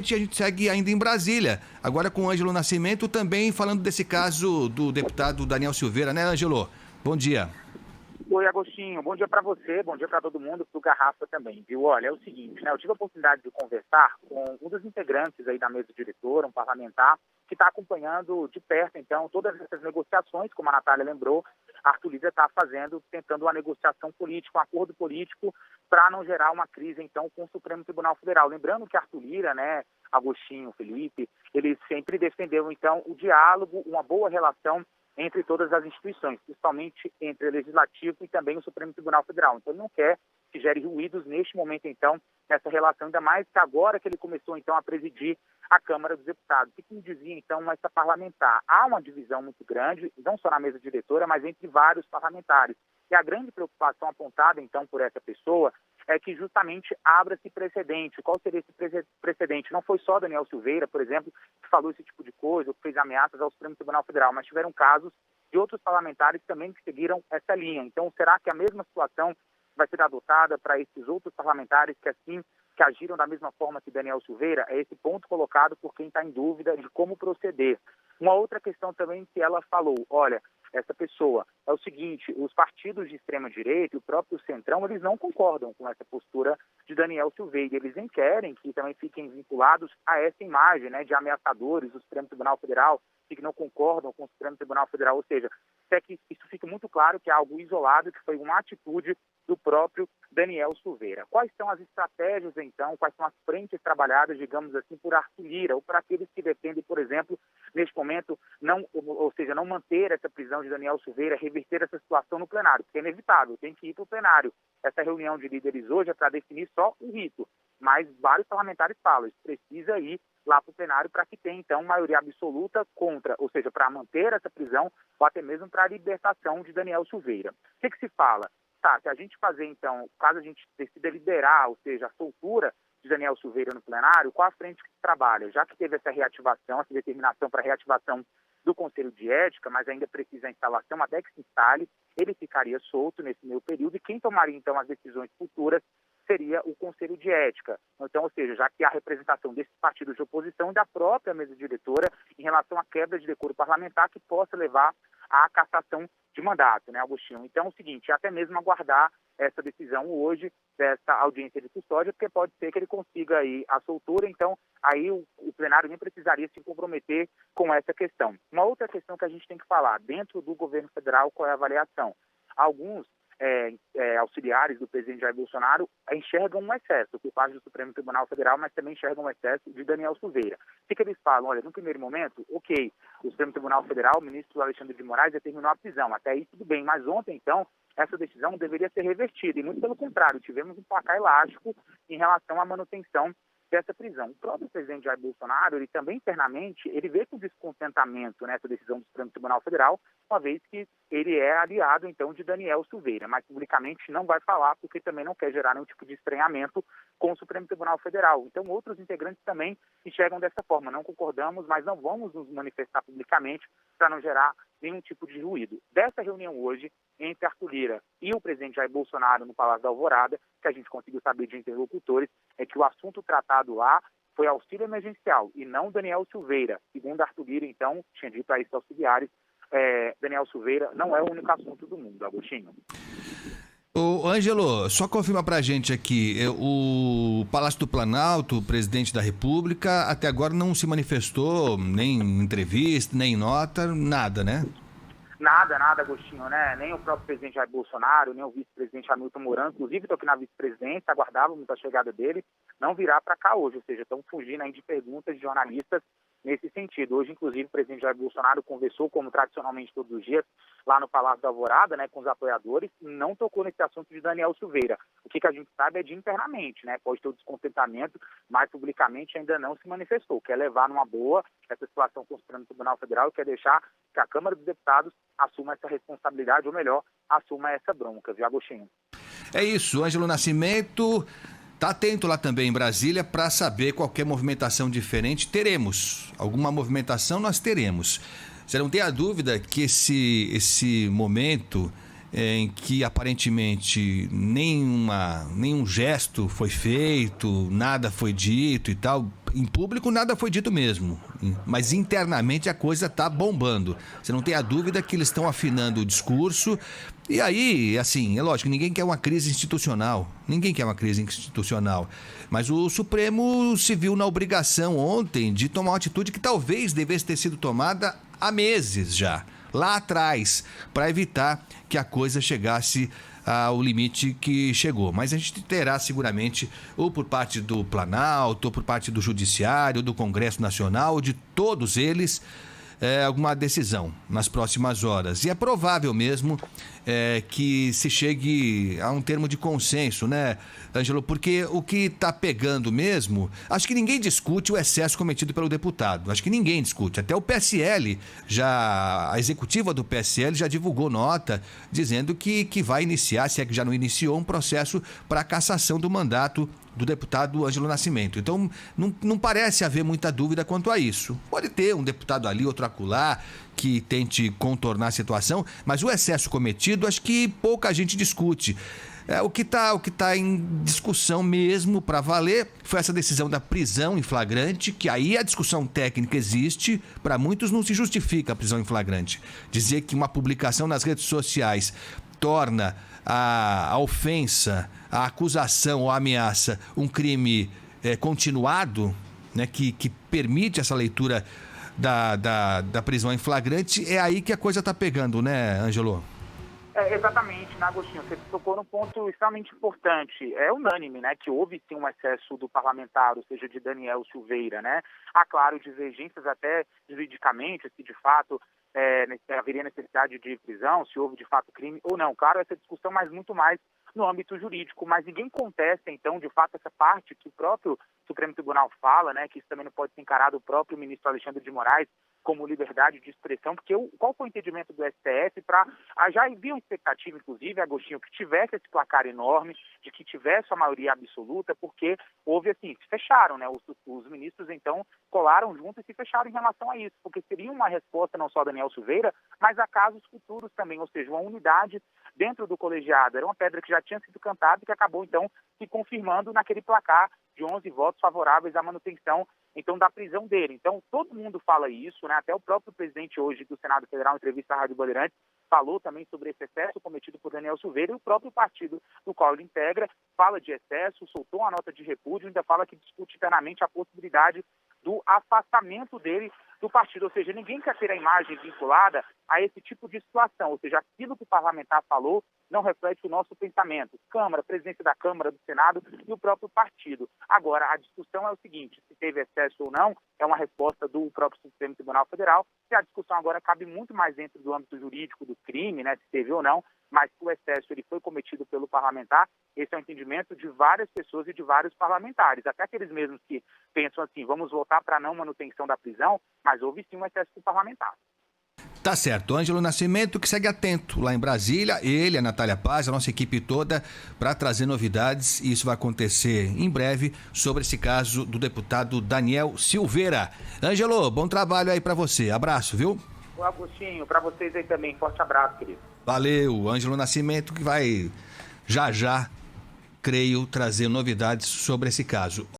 A gente segue ainda em Brasília, agora com o Ângelo Nascimento, também falando desse caso do deputado Daniel Silveira, né, Ângelo? Bom dia. Oi, Agostinho. Bom dia para você, bom dia para todo mundo, para o Garrafa também, viu? Olha, é o seguinte, né? Eu tive a oportunidade de conversar com um dos integrantes aí da mesa diretora, um parlamentar, que está acompanhando de perto, então, todas essas negociações, como a Natália lembrou, a Arthur Lira está fazendo, tentando uma negociação política, um acordo político, para não gerar uma crise, então, com o Supremo Tribunal Federal. Lembrando que Arthur Lira, né, Agostinho, Felipe, ele sempre defendeu, então, o diálogo, uma boa relação entre todas as instituições, principalmente entre o Legislativo e também o Supremo Tribunal Federal. Então, ele não quer que gere ruídos neste momento, então, nessa relação, ainda mais que agora que ele começou, então, a presidir a Câmara dos Deputados. O que me dizia, então, essa parlamentar? Há uma divisão muito grande, não só na mesa diretora, mas entre vários parlamentares. E a grande preocupação apontada, então, por essa pessoa é que justamente abra-se precedente. Qual seria esse precedente? Não foi só Daniel Silveira, por exemplo, que falou esse tipo de coisa, ou que fez ameaças ao Supremo Tribunal Federal, mas tiveram casos de outros parlamentares também que seguiram essa linha. Então, será que a mesma situação vai ser adotada para esses outros parlamentares que agiram da mesma forma que Daniel Silveira? É esse ponto colocado por quem está em dúvida de como proceder. Uma outra questão também que ela falou, olha, essa pessoa, é o seguinte, os partidos de extrema-direita e o próprio Centrão, eles não concordam com essa postura de Daniel Silveira. Eles nem querem que também fiquem vinculados a essa imagem, né, de ameaçadores do Supremo Tribunal Federal, que não concordam com o Supremo Tribunal Federal, ou seja, é que isso fica muito claro que é algo isolado, que foi uma atitude do próprio Daniel Silveira. Quais são as estratégias, então, quais são as frentes trabalhadas, digamos assim, por Arthur Lira, ou por aqueles que defendem, por exemplo, neste momento, não manter essa prisão de Daniel Silveira, reverter essa situação no plenário, porque é inevitável, tem que ir para o plenário. Essa reunião de líderes hoje é para definir só o rito, mas vários parlamentares falam, isso precisa ir lá para o plenário para que tenha, então, maioria absoluta contra, ou seja, para manter essa prisão, ou até mesmo para a libertação de Daniel Silveira. O que se fala? Tá, se a gente fazer, então, caso a gente decida liberar, ou seja, a soltura de Daniel Silveira no plenário, qual a frente que se trabalha? Já que teve essa reativação, essa determinação para a reativação do Conselho de Ética, mas ainda precisa a instalação, até que se instale, ele ficaria solto nesse meio período, e quem tomaria, então, as decisões futuras seria o Conselho de Ética. Então, ou seja, já que há representação desses partidos de oposição e da própria mesa diretora em relação à quebra de decoro parlamentar que possa levar à cassação de mandato, né, Agostinho? Então, é o seguinte, até mesmo aguardar essa decisão hoje, dessa audiência de custódia, porque pode ser que ele consiga aí a soltura, então aí o plenário nem precisaria se comprometer com essa questão. Uma outra questão que a gente tem que falar, dentro do governo federal, qual é a avaliação? Alguns auxiliares do presidente Jair Bolsonaro enxergam um excesso por parte do Supremo Tribunal Federal, mas também enxergam um excesso de Daniel Silveira. O que eles falam? Olha, no primeiro momento, ok, o Supremo Tribunal Federal, o ministro Alexandre de Moraes determinou a prisão, até aí tudo bem, mas ontem, então, essa decisão deveria ser revertida, e muito pelo contrário, tivemos um placar elástico em relação à manutenção dessa prisão. O próprio presidente Jair Bolsonaro, ele também internamente, ele vê com descontentamento nessa decisão do Supremo Tribunal Federal, uma vez que ele é aliado, então, de Daniel Silveira, mas publicamente não vai falar, porque também não quer gerar nenhum tipo de estranhamento com o Supremo Tribunal Federal. Então, outros integrantes também enxergam dessa forma. Não concordamos, mas não vamos nos manifestar publicamente para não gerar nenhum tipo de ruído. Dessa reunião hoje, entre Arthur Lira e o presidente Jair Bolsonaro no Palácio da Alvorada, que a gente conseguiu saber de interlocutores, é que o assunto tratado lá foi auxílio emergencial e não Daniel Silveira. Segundo Arthur Lira, então, tinha dito a esses auxiliares, Daniel Silveira não é o único assunto do mundo, Agostinho. Ô, Ângelo, só confirma pra gente aqui, o Palácio do Planalto, o presidente da República, até agora não se manifestou, nem em entrevista, nem em nota, nada, né? Nada, Agostinho, né? Nem o próprio presidente Jair Bolsonaro, nem o vice-presidente Hamilton Mourão, inclusive estou aqui na vice-presidência, aguardávamos a chegada dele, não virá para cá hoje, ou seja, estão fugindo aí de perguntas de jornalistas nesse sentido. Hoje, inclusive, o presidente Jair Bolsonaro conversou, como tradicionalmente todos os dias, lá no Palácio da Alvorada, né, com os apoiadores, e não tocou nesse assunto de Daniel Silveira. O que a gente sabe é de internamente, né? Pode ter o descontentamento, mas publicamente ainda não se manifestou. Quer levar numa boa essa situação com o Supremo Tribunal Federal e quer deixar que a Câmara dos Deputados assuma essa responsabilidade, ou melhor, assuma essa bronca, viu, Agostinho? É isso, Ângelo Nascimento está atento lá também em Brasília para saber qualquer movimentação diferente. Teremos alguma movimentação, nós teremos. Você não tem a dúvida que esse momento em que aparentemente nenhum gesto foi feito, nada foi dito e tal, Em público nada foi dito mesmo, mas internamente a coisa está bombando. Você não tem a dúvida que eles estão afinando o discurso. E aí, assim, é lógico, ninguém quer uma crise institucional. Ninguém quer uma crise institucional. Mas o Supremo se viu na obrigação ontem de tomar uma atitude que talvez devesse ter sido tomada há meses já, lá atrás, para evitar que a coisa chegasse ao limite que chegou. Mas a gente terá seguramente, ou por parte do Planalto, ou por parte do Judiciário, do Congresso Nacional, de todos eles, alguma decisão nas próximas horas. E é provável mesmo que se chegue a um termo de consenso, né, Ângelo? Porque o que está pegando mesmo, acho que ninguém discute o excesso cometido pelo deputado. Acho que ninguém discute. Até o PSL, a executiva do PSL já divulgou nota dizendo que vai iniciar, se é que já não iniciou, um processo para a cassação do mandato do deputado Ângelo Nascimento. Então, não parece haver muita dúvida quanto a isso. Pode ter um deputado ali, outro acolá, que tente contornar a situação, mas o excesso cometido, acho que pouca gente discute. O que tá em discussão mesmo, para valer, foi essa decisão da prisão em flagrante, que aí a discussão técnica existe, para muitos não se justifica a prisão em flagrante. Dizer que uma publicação nas redes sociais torna a ofensa, a acusação ou a ameaça um crime continuado, né, que permite essa leitura da prisão em flagrante, é aí que a coisa está pegando, né, Ângelo? Exatamente, né, Agostinho? Você tocou num ponto extremamente importante. É unânime, né, que houve sim um excesso do parlamentar, ou seja, de Daniel Silveira, né? Há, claro, divergências até juridicamente, se de fato haveria necessidade de prisão, se houve de fato crime ou não. Claro, essa discussão, mas muito mais no âmbito jurídico, mas ninguém contesta, então, de fato, essa parte que o próprio Supremo Tribunal fala, né, que isso também não pode ser encarado o próprio ministro Alexandre de Moraes como liberdade de expressão, porque qual foi o entendimento do STF para... Já havia uma expectativa, inclusive, Agostinho, que tivesse esse placar enorme, de que tivesse a maioria absoluta, porque houve, assim, se fecharam, né? Os ministros, então, colaram junto e se fecharam em relação a isso, porque seria uma resposta não só a Daniel Silveira, mas a casos futuros também, ou seja, uma unidade dentro do colegiado. Era uma pedra que já tinha sido cantada e que acabou, então, se confirmando naquele placar de 11 votos favoráveis à manutenção, então, da prisão dele. Então, todo mundo fala isso, né? Até o próprio presidente hoje do Senado Federal, em entrevista à Rádio Bandeirantes, falou também sobre esse excesso cometido por Daniel Silveira, e o próprio partido do qual ele integra fala de excesso, soltou uma nota de repúdio, ainda fala que discute internamente a possibilidade do afastamento dele do partido, ou seja, ninguém quer ter a imagem vinculada a esse tipo de situação, ou seja, aquilo que o parlamentar falou não reflete o nosso pensamento. Câmara, presidência da Câmara, do Senado e o próprio partido. Agora, a discussão é o seguinte, se teve excesso ou não, é uma resposta do próprio Supremo Tribunal Federal, e a discussão agora cabe muito mais dentro do âmbito jurídico do crime, né, se teve ou não, mas se o excesso ele foi cometido pelo parlamentar, esse é o entendimento de várias pessoas e de vários parlamentares, até aqueles mesmos que pensam assim, vamos voltar para a não manutenção da prisão, mas houve sim um excesso do parlamentar. Tá certo. Ângelo Nascimento, que segue atento lá em Brasília, ele, a Natália Paz, a nossa equipe toda, para trazer novidades, e isso vai acontecer em breve, sobre esse caso do deputado Daniel Silveira. Ângelo, bom trabalho aí para você. Abraço, viu? O Agostinho, para vocês aí também. Forte abraço, querido. Valeu, Ângelo Nascimento, que vai já, creio, trazer novidades sobre esse caso.